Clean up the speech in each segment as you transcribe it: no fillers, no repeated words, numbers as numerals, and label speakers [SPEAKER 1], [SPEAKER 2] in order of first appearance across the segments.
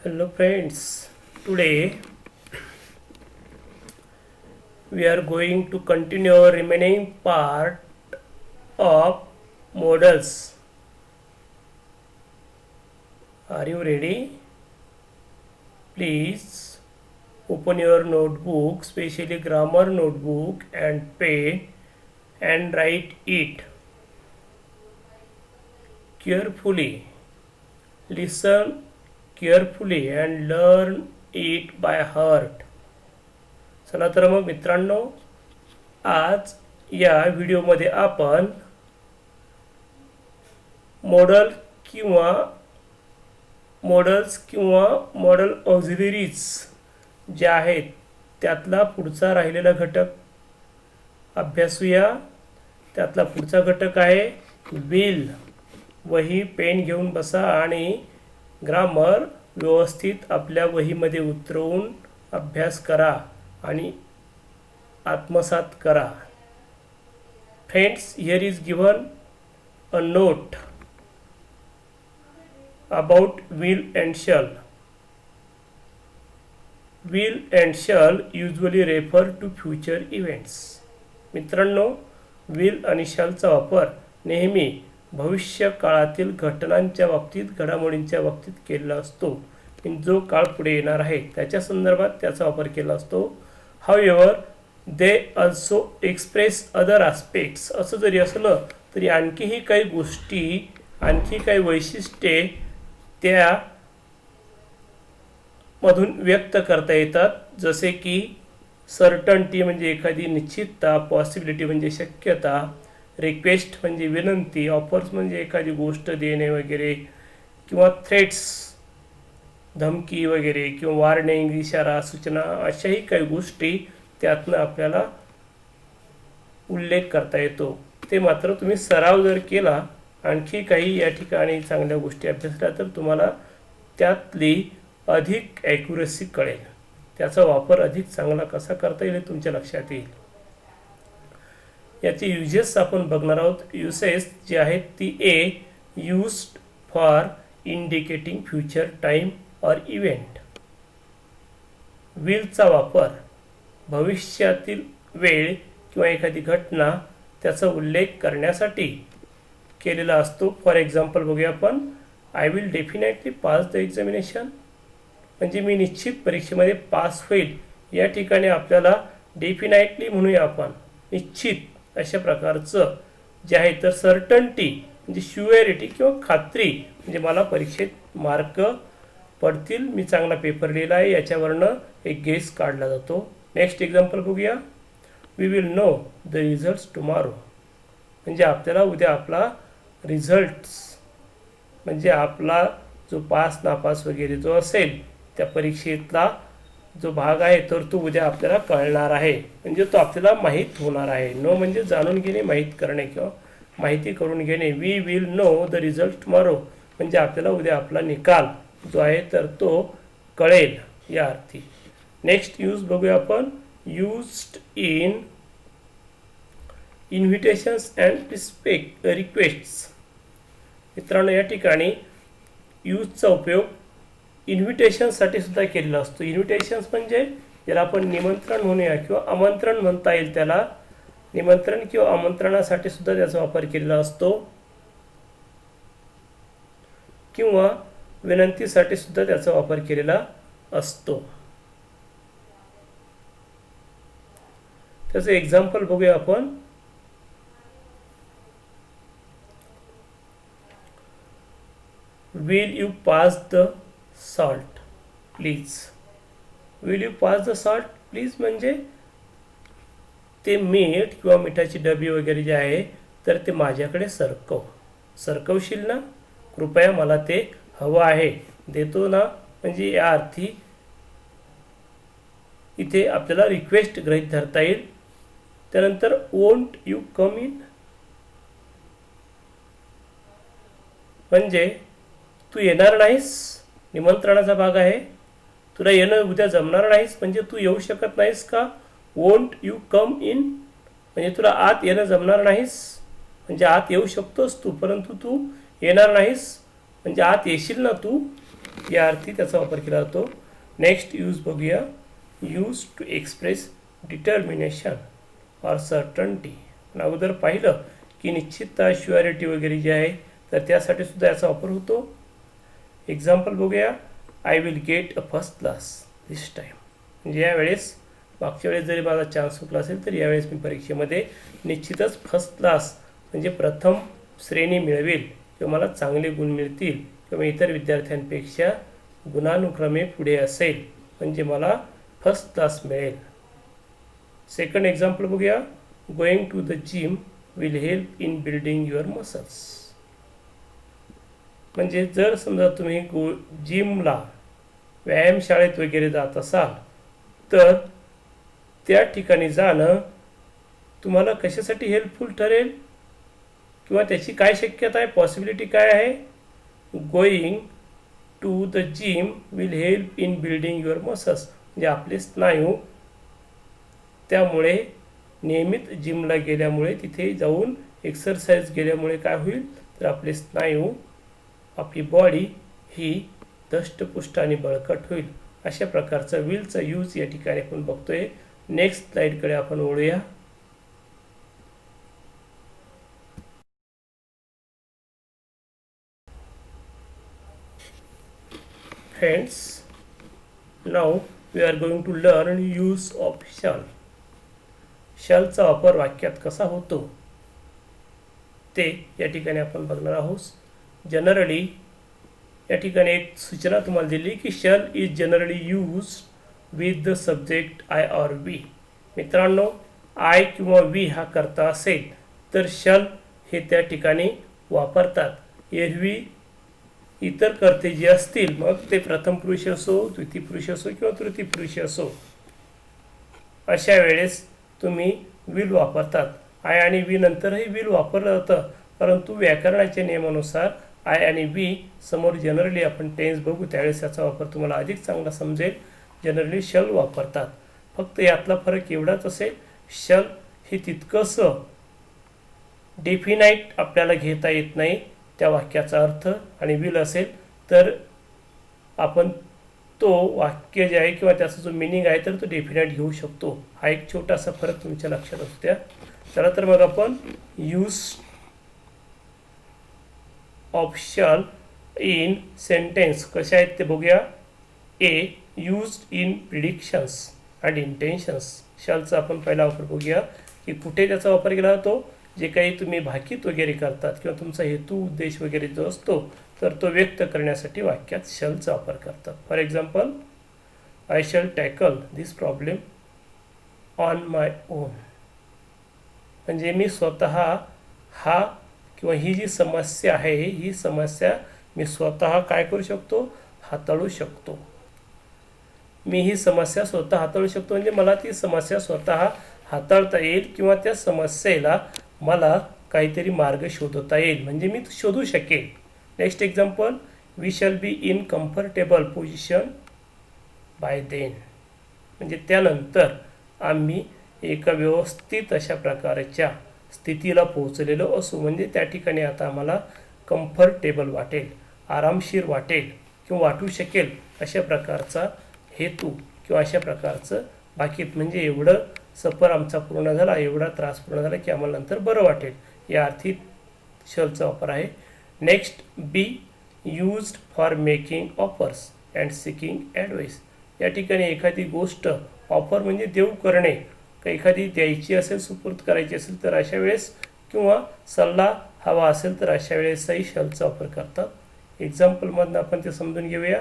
[SPEAKER 1] Hello friends, today we are going to continue our remaining part of models. Are you ready? Please open your notebook, especially grammar notebook and pen, and write it carefully. Listen carefully and learn it by heart. चला तर मग मित्रांनो, आज या व्हिडिओमध्ये आपण model किंवा models किंवा मॉडल ऑक्झिलरीज जे आहेत त्यातला पुढचा राहिलेला घटक अभ्यासूया. त्यातला पुढचा घटक आहे विल. वही पेन घेऊन बसा आणि ग्रामर व्यवस्थित आपल्या वहीमध्ये उतरवून अभ्यास करा आणि आत्मसात करा. Friends, here is given a note about will and shall. Will and shall usually refer to future events. मित्रांनो, will आणि shallचा वापर नेहमी भविष्य काळातील घटनांच्या बाबतीत, घडामोडींच्या बाबतीत केलेला असतो. जो काळ पुढे येणार आहे त्याच्या संदर्भात त्याचा वापर केला असतो. However, they also express other aspects. असं जरी असलं तरी आणखीही काही गोष्टी, आणखी काही वैशिष्ट्ये त्या मधून व्यक्त करता येतात. जसे की सर्टन्टी म्हणजे एखादी निश्चितता, पॉसिबिलिटी म्हणजे शक्यता, रिक्वेस्ट म्हणजे विनंती, ऑफर्स म्हणजे एखादी गोष्ट देणे वगैरे, किंवा थ्रेट्स धमकी वगैरे, किंवा वॉर्निंग इशारा, सूचना, अशाही काही गोष्टी त्यातनं आपल्याला उल्लेख करता येतो. ते मात्र तुम्ही सराव जर केला, आणखी काही या ठिकाणी चांगल्या गोष्टी अभ्यासल्या तर तुम्हाला त्यातली अधिक ॲक्युरसी कळेल. त्याचा वापर अधिक चांगला कसा करता येईल हे तुमच्या लक्षात येईल. याचे युजेस आपण बघणार आहोत. युसेस जी आहेत ती A, used for indicating future time or event. विलचा वापर भविष्यातील वेळ किंवा एखादी घटना त्याचा उल्लेख करण्यासाठी केलेला असतो. फॉर एक्झाम्पल बघूया आपण. I will definitely pass the examination. म्हणजे मी निश्चित परीक्षेमध्ये पास होईल. या ठिकाणी आपल्याला डेफिनेटली म्हणूया आपण, निश्चित अशा प्रकारचं जे आहे. तर सर्टन्टी म्हणजे शुअरिटी किंवा खात्री, म्हणजे मला परीक्षेत मार्क पडतील, मी चांगला पेपर लिहिला आहे, याच्यावरनं एक गेस काढला जातो. नेक्स्ट एक्झाम्पल बघूया. We will know the results tomorrow. म्हणजे आपल्याला उद्या आपला रिझल्ट्स म्हणजे आपला जो पास नापास वगैरे जो असेल त्या परीक्षेतला जो भाग आहे तर तो उद्या आपल्याला कळणार आहे. म्हणजे तो आपल्याला माहीत होणार आहे. नो म्हणजे जाणून घेणे, माहीत करणे किंवा माहिती करून घेणे. We will know the result tomorrow म्हणजे आपल्याला उद्या आपला निकाल जो आहे तर तो कळेल या अर्थी. नेक्स्ट यूज बघूया आपण. Used in invitations and requests. मित्रांनो, या ठिकाणी यूजचा उपयोग इन्व्हिटेशनसाठी सुद्धा केलेला असतो. इन्व्हिटेशन्स म्हणजे ज्याला आपण निमंत्रण म्हणूया किंवा आमंत्रण म्हणता येईल, त्याला निमंत्रण किंवा आमंत्रणासाठी सुद्धा त्याचा वापर केलेला असतो. किंवा विनंतीसाठी सुद्धा त्याचा वापर केलेला असतो. त्याचं एक्झाम्पल बघूया आपण. Will you pass the salt please. Will you pass the salt please म्हणजे ते मीठ किंवा मिठाची डबी वगैरे जे आहे तर ते माझ्याकडे सरकवशील ना, कृपया मला ते हवं आहे, देतो ना. म्हणजे या अर्थी इथे आपल्याला रिक्वेस्ट गृहीत धरता येईल. त्यानंतर वोंट यू कम इन म्हणजे तू येणार नाहीस, निमंत्रणाचा भाग आहे. तुला येणं उद्या जमणार नाहीस म्हणजे तू येऊ शकत नाहीस का. वोंट यू कम इन म्हणजे तुला आत येणं जमणार नाहीस, म्हणजे आत येऊ शकतोस तू परंतु तू येणार नाहीस. म्हणजे आत येशील ना तू, या अर्थी त्याचा वापर केला जातो. नेक्स्ट यूज बघूया. यूज टू एक्सप्रेस डिटर्मिनेशन और सर्टन्टी. अगोदर पाहिलं की निश्चितता, शुअरिटी वगैरे जे आहे तर त्यासाठी सुद्धा याचा वापर होतो. एक्झाम्पल बघूया. I will get a first class this time. म्हणजे यावेळेस मागच्या वेळेस जरी माझा चान्स चुकला असेल तर यावेळेस मी परीक्षेमध्ये निश्चितच फर्स्ट क्लास म्हणजे प्रथम श्रेणी मिळवेल किंवा मला चांगले गुण मिळतील किंवा इतर विद्यार्थ्यांपेक्षा गुणानुक्रमे पुढे असेल म्हणजे मला फर्स्ट क्लास मिळेल. सेकंड एक्झाम्पल बघूया. Going to the gym will help in building your muscles. म्हणजे जर समजा तुम्ही जिमला व्यायामशाळेत वगैरे जात असाल तर त्या ठिकाणी जाणं तुम्हाला कशासाठी हेल्पफुल ठरेल किंवा त्याची काय शक्यता आहे, पॉसिबिलिटी काय आहे. Going to the gym will help in building your muscles. म्हणजे आपले स्नायू त्यामुळे नियमित जिमला गेल्यामुळे तिथे जाऊन एक्सरसाइज केल्यामुळे काय होईल तर आपले स्नायू, आपली बॉडी ही दष्टपुष्ट आणि बळकट होईल. अशा प्रकारचा विलचा यूज या ठिकाणी आपण बघतोय. नेक्स्ट स्लाइडकडे आपण वळूया. Friends, now we are going to learn use of shall. शॅलचा वापर वाक्यात कसा होतो ते या ठिकाणी आपण बघणार आहोत. जनरली या ठिकाणी एक सूचना तुम्हाला दिली की shall is generally use with the subject I or we. मित्रांनो, आय किंवा वी हा कर्ता असेल तर शॅल हे त्या ठिकाणी वापरतात. एरवी इतर कर्ते जे असतील मग ते प्रथम पुरुष असो, द्वितीय पुरुष असो किंवा तृतीय पुरुष असो, अशा वेळेस तुम्ही विल वापरतात. आय आणि वी नंतरही विल वापरलं जातं, परंतु व्याकरणाच्या नियमानुसार आय आणि वी समोर जनरली आपण टेन्स बघू त्यावेळेस याचा वापर तुम्हाला अधिक चांगला समजेल. जनरली शल वापरतात. फक्त यातला फरक एवढाच असेल, शल हे तितकंसं डेफिनाईट आपल्याला घेता येत नाही त्या वाक्याचा अर्थ, आणि विल असेल तर आपण तो वाक्य जे आहे किंवा त्याचा जो मिनिंग आहे तर तो डेफिनाईट घेऊ शकतो. हा एक छोटासा फरक तुमच्या लक्षात असू द्या. चला तर मग आपण use of shall in sentence कशा आहेत ते बघूया. A. Used in predictions and intentions. शॅलचा आपण पहिला वापर बघूया की कुठे त्याचा वापर केला जातो. जे काही तुम्ही भाकीत वगैरे करतात किंवा तुमचा हेतू उद्देश वगैरे जो असतो तर तो व्यक्त करण्यासाठी वाक्यात शॅलचा वापर करतात. For example, I shall tackle this problem on my on. म्हणजे मी स्वतः हा किंवा ही जी समस्या आहे ही समस्या मी स्वतः काय करू शकतो, हाताळू शकतो. मी ही समस्या स्वतः हाताळू शकतो म्हणजे मला ती समस्या स्वतः हाताळता येईल किंवा त्या समस्येला मला काहीतरी मार्ग शोधता येईल म्हणजे मी शोधू शकेल. Next example, we shall be in comfortable position by then. म्हणजे त्यानंतर आम्ही एका व्यवस्थित अशा प्रकारच्या स्थितीला पोहोचलेलो असू. म्हणजे त्या ठिकाणी आता आम्हाला कम्फर्टेबल वाटेल, आरामशीर वाटेल किंवा वाटू शकेल अशा प्रकारचा हेतू किंवा अशा प्रकारचं बाकीत म्हणजे एवढं सफर आमचा पूर्ण झाला, एवढा त्रास पूर्ण झाला की आम्हाला नंतर बरं वाटेल या अर्थी शॅलचा वापर आहे. Next, B. Used for making offers and seeking advice. या ठिकाणी एखादी गोष्ट ऑफर म्हणजे देऊ करणे, एखादी द्यायची असेल, सुपूर्द करायची असेल तर अशा वेळेस किंवा सल्ला हवा असेल तर अशा वेळेसही शॅलचा वापर करतात. एक्झाम्पलमधून आपण ते समजून घेऊया.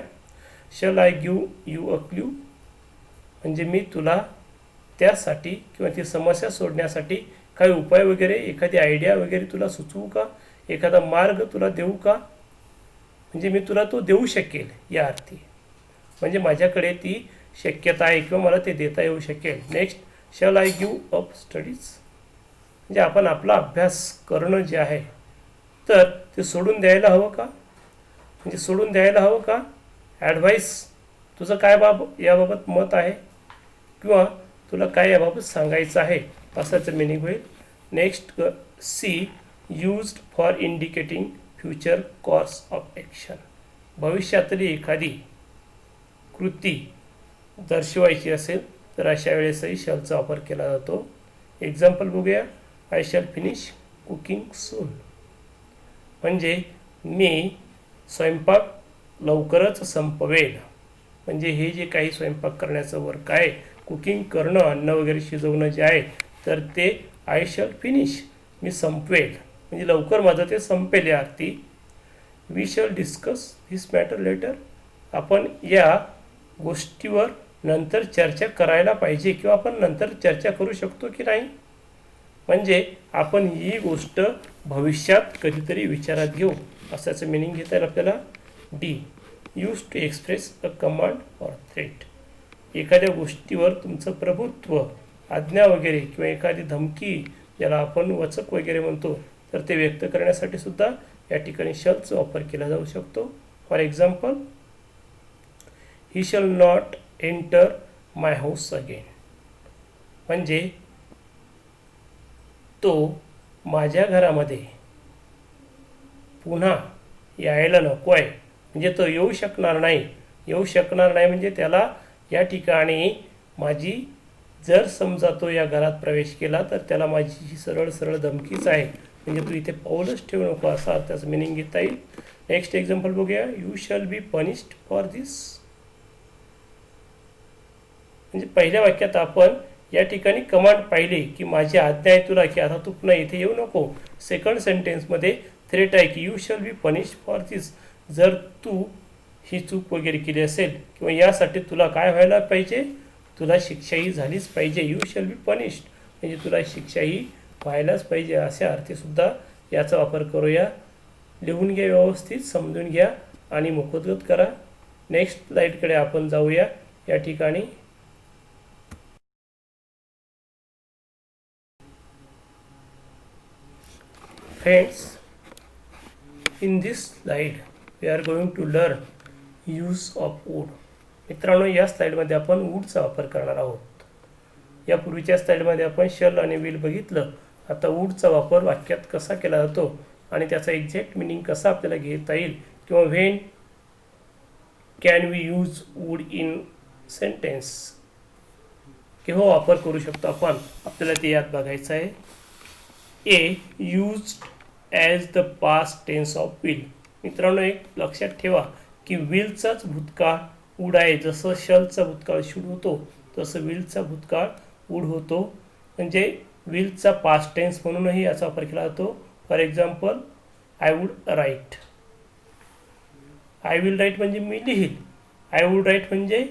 [SPEAKER 1] Shall I give you a clue. म्हणजे मी तुला त्यासाठी किंवा ती समस्या सोडण्यासाठी काही उपाय वगैरे, एखादी आयडिया वगैरे तुला सुचवू का, एखादा मार्ग तुला देऊ का. म्हणजे मी तुला तो देऊ शकेल या अर्थी. म्हणजे माझ्याकडे ती शक्यता आहे किंवा मला ते देता येऊ शकेल. Next, shall I give up studies. म्हणजे आपण आपला अभ्यास करणं जे आहे तर ते सोडून द्यायला हवं का, म्हणजे सोडून द्यायला हवं का. ॲडवाईस, तुझं काय याबाबत मत आहे किंवा तुला काय याबाबत सांगायचं आहे असंच मिनिंग होईल. Next, C. Used for indicating future course of action. भविष्यातली एखादी कृती दर्शवायची असेल तर अशा वेळेसही शलचा वापर केला जातो. एक्झाम्पल बघूया. आय शॅल फिनिश कुकिंग सून. म्हणजे मी स्वयंपाक लवकरच संपवेल. म्हणजे हे जे काही स्वयंपाक करण्याचं वर्क आहे, कुकिंग करणं, अन्न वगैरे शिजवणं जे आहे, तर ते आय शॅल फिनिश, मी संपवेल, म्हणजे लवकर माझं ते संपेल या अर्थी. We shall discuss this matter later. आपण या गोष्टीवर नंतर चर्चा करायला पाहिजे किंवा आपण नंतर चर्चा करू शकतो की नाही. म्हणजे आपण ही गोष्ट भविष्यात कधीतरी विचारात घेऊ असाचं मिनिंग घेता येईल आपल्याला. D. Use to express a command or threat. एखाद्या गोष्टीवर तुमचं प्रभुत्व, आज्ञा वगैरे किंवा एखादी धमकी, ज्याला आपण वचक वगैरे म्हणतो, तर ते व्यक्त करण्यासाठी सुद्धा या ठिकाणी शलचा वापर केला जाऊ शकतो. For example, he shall not enter my house again. म्हणजे तो माझ्या घरामध्ये पुन्हा यायला नको आहे. म्हणजे तो येऊ शकणार नाही. येऊ शकणार नाही म्हणजे त्याला या ठिकाणी माझी, जर समजा तो या घरात प्रवेश केला तर त्याला माझी सरळ सरळ धमकीच आहे. म्हणजे तू इथे पाऊलच ठेवू नको असा त्याचं मिनिंग घेता येईल. नेक्स्ट एक्झाम्पल बघूया. You shall be punished for this. म्हणजे पहिल्या वाक्यात आपण या ठिकाणी कमांड पाहिली की माझी आज्ञा आहे तुला की आता तू पुन्हा इथे येऊ नको. सेकंड सेंटेन्समध्ये थ्रेट आहे की you shall be punished for this. जर तू ही चूक वगैरे केली असेल किंवा यासाठी तुला काय व्हायला पाहिजे, तुला शिक्षाही झालीच पाहिजे. यू शॅल बी पनिश्ड म्हणजे तुला शिक्षाही व्हायलाच पाहिजे अशा अर्थीसुद्धा याचा वापर करूया. लिहून घ्या, व्यवस्थित समजून घ्या आणि मुखोद्गत करा. नेक्स्ट स्लाईडकडे आपण जाऊया. या ठिकाणी friends, in this slide we are going to learn use of would. मित्रांनो, या स्लाइडमध्ये आपण वूडचा वापर करणार आहोत. या पूर्वीच्या स्लाइडमध्ये आपण शल आणि विल बघितलं. आता वूडचा वापर वाक्यात कसा केला जातो आणि त्याचा एक्झॅक्ट मिनिंग कसा आपल्याला घेता येईल किंवा when can we use would in sentence, केव्हा वापर करू शकतो आपण, आपल्याला ते यात बघायचं आहे. A. Used as the past tense of will. मित्रांनो, एक लक्षात ठेवा की विलचाच भूतकाळ वूड आहे. जसं शलचा भूतकाळ शूड होतो तसं विलचा भूतकाळ वूड होतो. म्हणजे विलचा पास्ट टेन्स म्हणूनही याचा वापर केला जातो. For example, I would write. I will write म्हणजे मी लिहील. आय वूड राईट म्हणजे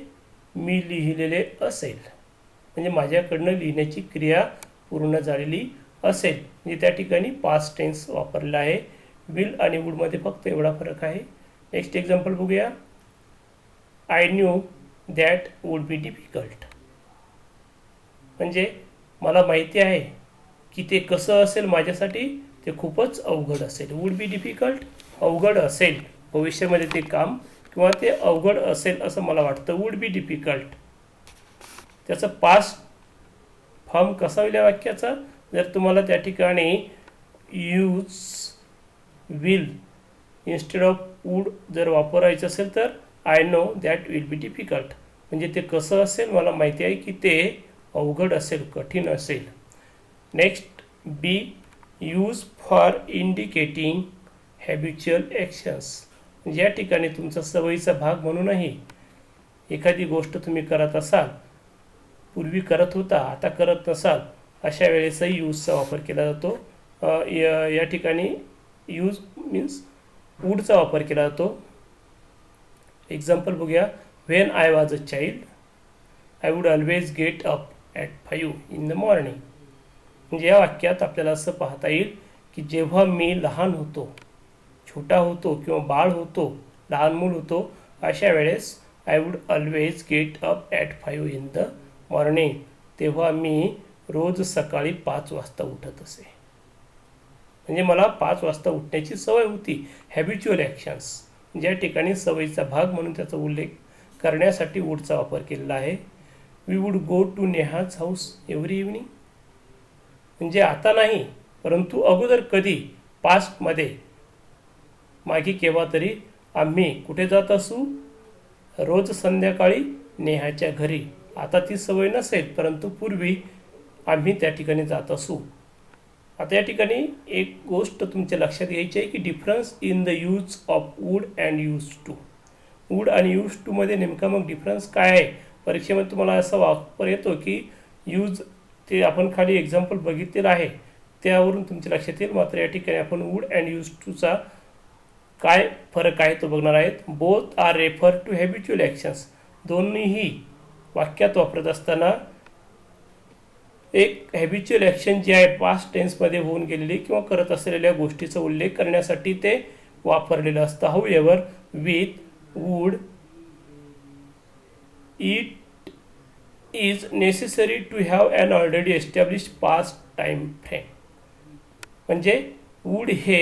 [SPEAKER 1] मी लिहिलेले असेल. म्हणजे माझ्याकडनं लिहिण्याची क्रिया पूर्ण झालेली असेल. म्हणजे त्या ठिकाणी पास्ट टेन्स वापरलेला आहे. विल आणि वूडमध्ये फक्त एवढा फरक आहे. नेक्स्ट एक्झाम्पल बघूया. I knew that wood be difficult. म्हणजे मला माहिती आहे की ते कसं असेल माझ्यासाठी, ते खूपच अवघड असेल. वूड बी डिफिकल्ट, अवघड असेल भविष्यामध्ये ते काम किंवा ते अवघड असेल असं मला वाटतं. Would be difficult. त्याचं पास्ट फॉर्म कसा होईल या वाक्याचा, जर तुम्हाला त्या ठिकाणी use will instead of would जर वापरायचं असेल तर I know that will be difficult. म्हणजे ते कसं असेल मला माहिती आहे की ते अवघड असेल, कठीण असेल. Next B. Use for indicating habitual actions. म्हणजे या ठिकाणी तुमचा सवयीचा भाग म्हणूनही एखादी गोष्ट तुम्ही करत असाल, पूर्वी करत होता आता करत नसाल, अशा वेळेसही यूजचा वापर केला जातो. या ठिकाणी यूज मीन्स वूडचा वापर केला जातो. एक्झाम्पल बघूया. When I was a child I would always get up at 5 in the morning. म्हणजे या वाक्यात आपल्याला असं पाहता येईल की जेव्हा मी लहान होतो, छोटा होतो किंवा बाळ होतो, लहान मूल होतो, अशा वेळेस I would always get up at 5 in the morning. तेव्हा मी रोज सकाळी 5 वाजता उठत असे. म्हणजे मला 5 वाजता उठण्याची सवय होती. हॅबिच्युअल ॲक्शन्स ज्या ठिकाणी सवयीचा भाग म्हणून त्याचा उल्लेख करण्यासाठी वूडचा वापर केलेला आहे. We would go to Neha's house every evening. म्हणजे आता नाही परंतु अगोदर कधी, पास्टमध्ये, मागे केव्हा तरी आम्ही कुठे जात असू? रोज संध्याकाळी नेहाच्या घरी. आता ती सवय नसेल, परंतु पूर्वी आम्ही त्या ठिकाणी जात असू. आता या ठिकाणी एक गोष्ट तुमच्या लक्षात घ्यायची आहे की difference in the use of would and use to. Would आणि यूज टू मध्ये नेमका मग डिफरन्स काय आहे? परीक्षेमध्ये तुम्हाला असा वापर येतो की यूज, ते आपण खाली एक्झाम्पल बघितलेलं आहे त्यावरून तुमच्या लक्षात येईल. मात्र या ठिकाणी आपण वूड अँड यूज टूचा काय फरक आहे तो बघणार आहेत. Both are refer to habitual actions. दोन्हीही वाक्यात वापरत असताना एक हॅबिच्युअल ॲक्शन जी आहे पास्ट टेन्समध्ये होऊन गेलेली किंवा करत असलेल्या गोष्टीचा उल्लेख करण्यासाठी ते वापरलेलं असतं. However with would it is necessary to have an already establish past time frame. म्हणजे वूड हे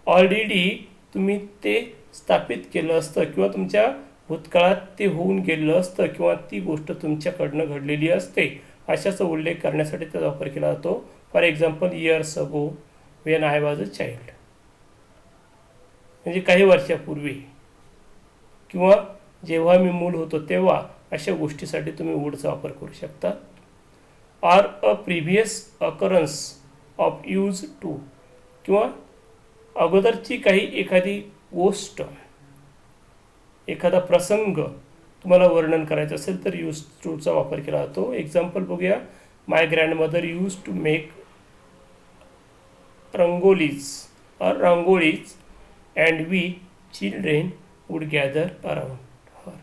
[SPEAKER 1] ऑलरेडी तुम्ही ते स्थापित केलं असतं किंवा तुमच्या भूतकाळात ते होऊन गेलेलं असतं किंवा ती गोष्ट तुमच्याकडनं घडलेली असते अशाचा उल्लेख करण्यासाठी त्याचा वापर केला जातो. For example, years ago when I was a child, म्हणजे काही वर्षापूर्वी किंवा जेव्हा मी मूल होतो तेव्हा, अशा गोष्टीसाठी तुम्ही वूडचा वापर करू शकता. Are a previous occurrence of use to, किंवा अगोदरची काही एखादी गोष्ट, एखादा प्रसंग तुम्हाला वर्णन करायचं असेल तर यूज टूचा वापर केला जातो. एक्झाम्पल बघूया. My grandmother use to make rangolis and we children would gather around her.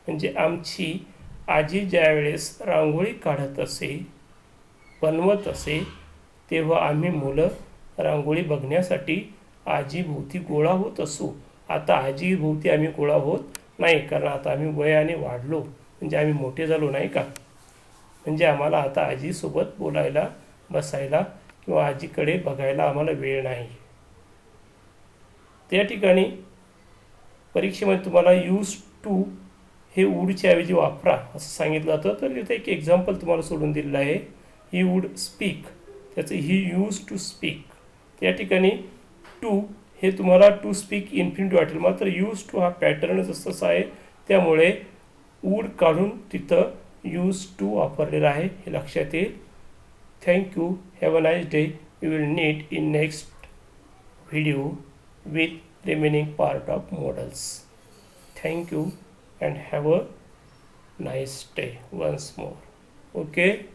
[SPEAKER 1] म्हणजे आमची आजी ज्यावेळेस रांगोळी काढत असे, बनवत असे, तेव्हा आम्ही मुलं रांगोळी बघण्यासाठी आजीभोवती गोळा होत असू. आता आजीभोवती आम्ही गोळा होत नाही, कारण आता आम्ही वयाने वाढलो, म्हणजे आम्ही मोठे झालो नाही का. म्हणजे आम्हाला आता आजीसोबत बोलायला, बसायला किंवा आजीकडे बघायला आम्हाला वेळ नाही. त्या ठिकाणी परीक्षेमध्ये तुम्हाला यूज टू हे वूडच्या ऐवजी वापरा असं सांगितलं जातं. तर इथे एक एक्झाम्पल तुम्हाला सोडून दिलेलं आहे. ही वूड स्पीक, त्याचं ही यूज टू स्पीक. त्या ठिकाणी टू हे तुम्हाला टू स्पीक इन्फिनिटी वाटेल, मात्र यूज टू हा पॅटर्न जसं आहे त्यामुळे वूड काढून तिथं यूज टू वापरलेला आहे हे लक्षात येईल. Thank you. Have a nice day. We will meet in next video with remaining part of modals. Thank you and have a nice day once more. Okay.